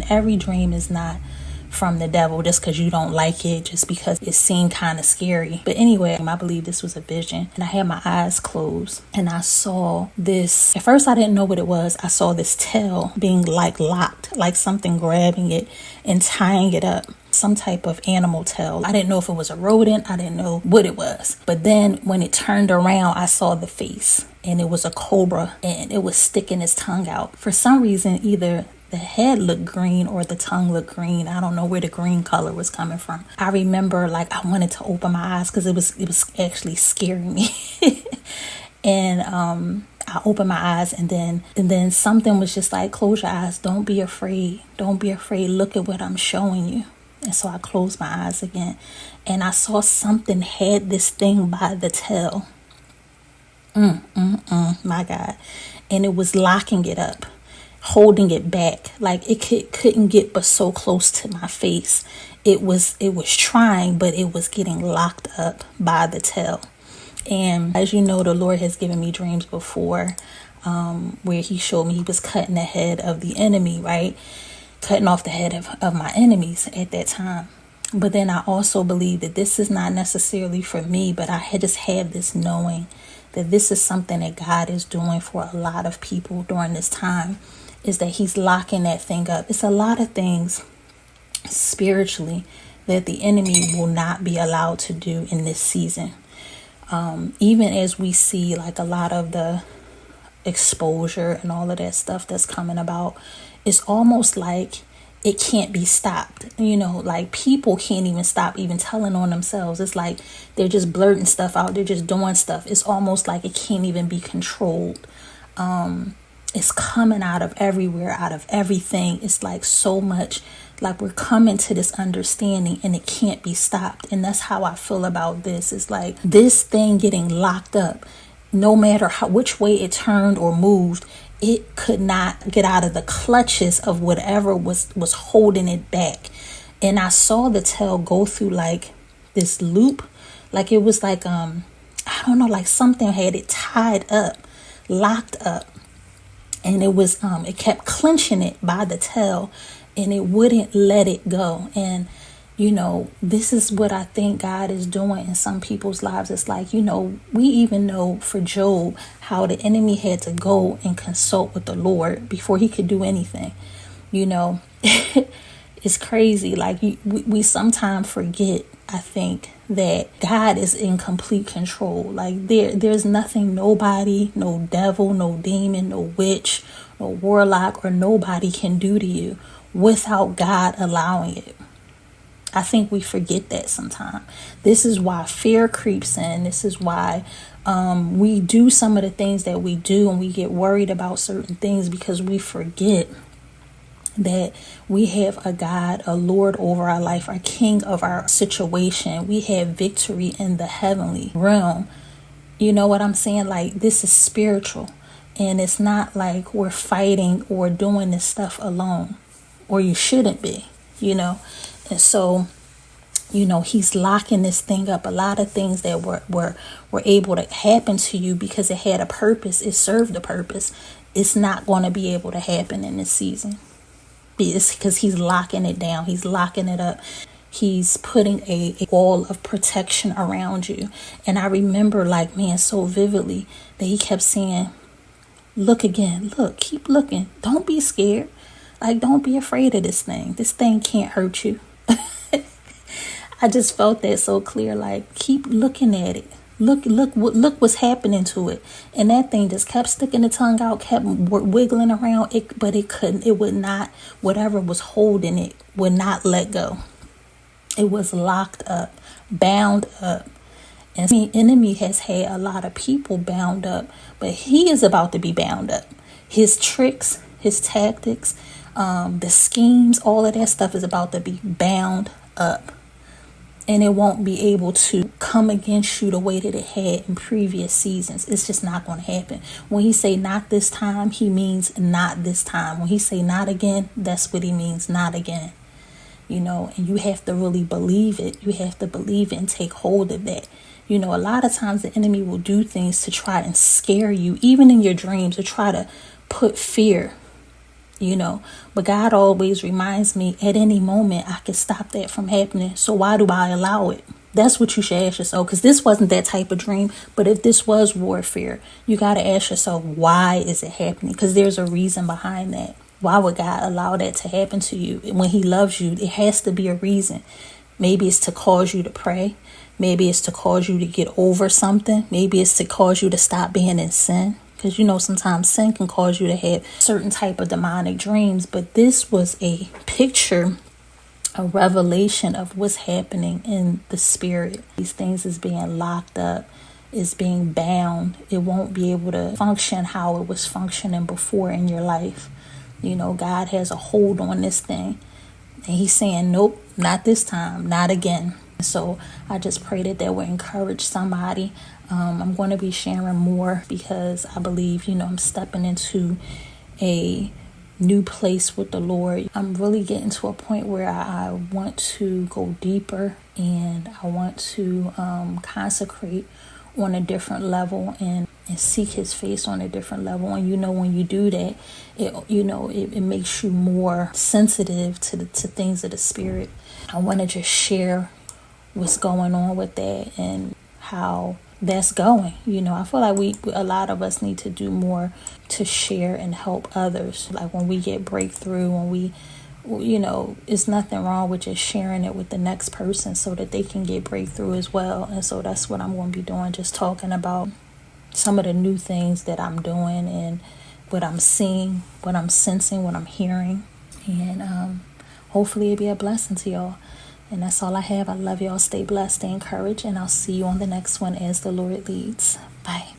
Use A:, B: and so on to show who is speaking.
A: every dream is not from the devil just because you don't like it, just because it seemed kind of scary. But anyway, I believe this was a vision, and I had my eyes closed and I saw this. At first I didn't know what it was. I saw this tail being like locked, like something grabbing it and tying it up, some type of animal tail. I didn't know if it was a rodent. I didn't know what it was. But then when it turned around, I saw the face, and it was a cobra, and it was sticking its tongue out. For some reason, either the head looked green or the tongue looked green. I don't know where the green color was coming from. I remember like I wanted to open my eyes because it was actually scaring me. And I opened my eyes, and then something was just like, close your eyes. Don't be afraid. Don't be afraid. Look at what I'm showing you. And so I closed my eyes again, and I saw something had this thing by the tail. My God. And it was locking it up, holding it back. Like it couldn't get but so close to my face. It was trying, but it was getting locked up by the tail. And as you know, the Lord has given me dreams before, where he showed me he was cutting the head of the enemy, right? Cutting off the head of my enemies at that time. But then I also believe that this is not necessarily for me, but I just have this knowing that this is something that God is doing for a lot of people during this time, is that he's locking that thing up. It's a lot of things spiritually that the enemy will not be allowed to do in this season. Even as we see like a lot of the exposure and all of that stuff that's coming about, it's almost like it can't be stopped. You know, like people can't even stop even telling on themselves. It's like they're just blurting stuff out. They're just doing stuff. It's almost like it can't even be controlled. It's coming out of everywhere, out of everything. It's like so much, like we're coming to this understanding and it can't be stopped. And that's how I feel about this. It's like this thing getting locked up, no matter which way it turned or moved, it could not get out of the clutches of whatever was holding it back. And I saw the tail go through like this loop, like it was like, I don't know, like something had it tied up, locked up. And it was, it kept clenching it by the tail, and it wouldn't let it go. And, you know, this is what I think God is doing in some people's lives. It's like, you know, we even know for Job how the enemy had to go and consult with the Lord before he could do anything. You know, it's crazy. Like we sometimes forget, I think, that God is in complete control. Like there's nothing, nobody, no devil, no demon, no witch, no warlock, or nobody can do to you without God allowing it. I think we forget that sometimes. This is why fear creeps in. This is why we do some of the things that we do, and we get worried about certain things because we forget that we have a God, a Lord over our life, our King of our situation. We have victory in the heavenly realm. You know what I'm saying? Like, this is spiritual, and it's not like we're fighting or doing this stuff alone, or you shouldn't be, you know. And so, you know, he's locking this thing up. A lot of things that were able to happen to you because it had a purpose, it served a purpose, it's not going to be able to happen in this season. It's because he's locking it down. He's locking it up. He's putting a wall of protection around you. And I remember, like, man, so vividly that he kept saying, look again, look, keep looking. Don't be scared. Like, don't be afraid of this thing. This thing can't hurt you. I just felt that so clear. Like, keep looking at it. Look what's happening to it. And that thing just kept sticking the tongue out, kept wiggling around it, but it couldn't, it would not, whatever was holding it would not let go. It was locked up, bound up. And the enemy has had a lot of people bound up, but he is about to be bound up. His tricks, his tactics, the schemes, all of that stuff is about to be bound up. And it won't be able to come against you the way that it had in previous seasons. It's just not going to happen. When he say not this time, he means not this time. When he say not again, that's what he means, not again. You know, and you have to really believe it. You have to believe it and take hold of that. You know, a lot of times the enemy will do things to try and scare you, even in your dreams, to try to put fear But God always reminds me at any moment I can stop that from happening. So why do I allow it? That's what you should ask yourself, because this wasn't that type of dream. But if this was warfare, you got to ask yourself, why is it happening? Because there's a reason behind that. Why would God allow that to happen to you? When he loves you, it has to be a reason. Maybe it's to cause you to pray. Maybe it's to cause you to get over something. Maybe it's to cause you to stop being in sin. Because sometimes sin can cause you to have certain type of demonic dreams. But this was a picture, a revelation of what's happening in the spirit. These things is being locked up, is being bound. It won't be able to function how it was functioning before in your life. God has a hold on this thing. And he's saying, nope, not this time, not again. So I just pray that will encourage somebody. I'm going to be sharing more because I believe, I'm stepping into a new place with the Lord. I'm really getting to a point where I want to go deeper, and I want to consecrate on a different level and seek his face on a different level. And when you do that, it makes you more sensitive to things of the spirit. I want to just share what's going on with that and how that's going. I feel like a lot of us need to do more to share and help others. Like when we get breakthrough, when we, it's nothing wrong with just sharing it with the next person so that they can get breakthrough as well. And so that's what I'm going to be doing, just talking about some of the new things that I'm doing and what I'm seeing, what I'm sensing, what I'm hearing. And hopefully it'll be a blessing to y'all. And that's all I have. I love y'all. Stay blessed, stay encouraged, and I'll see you on the next one as the Lord leads. Bye.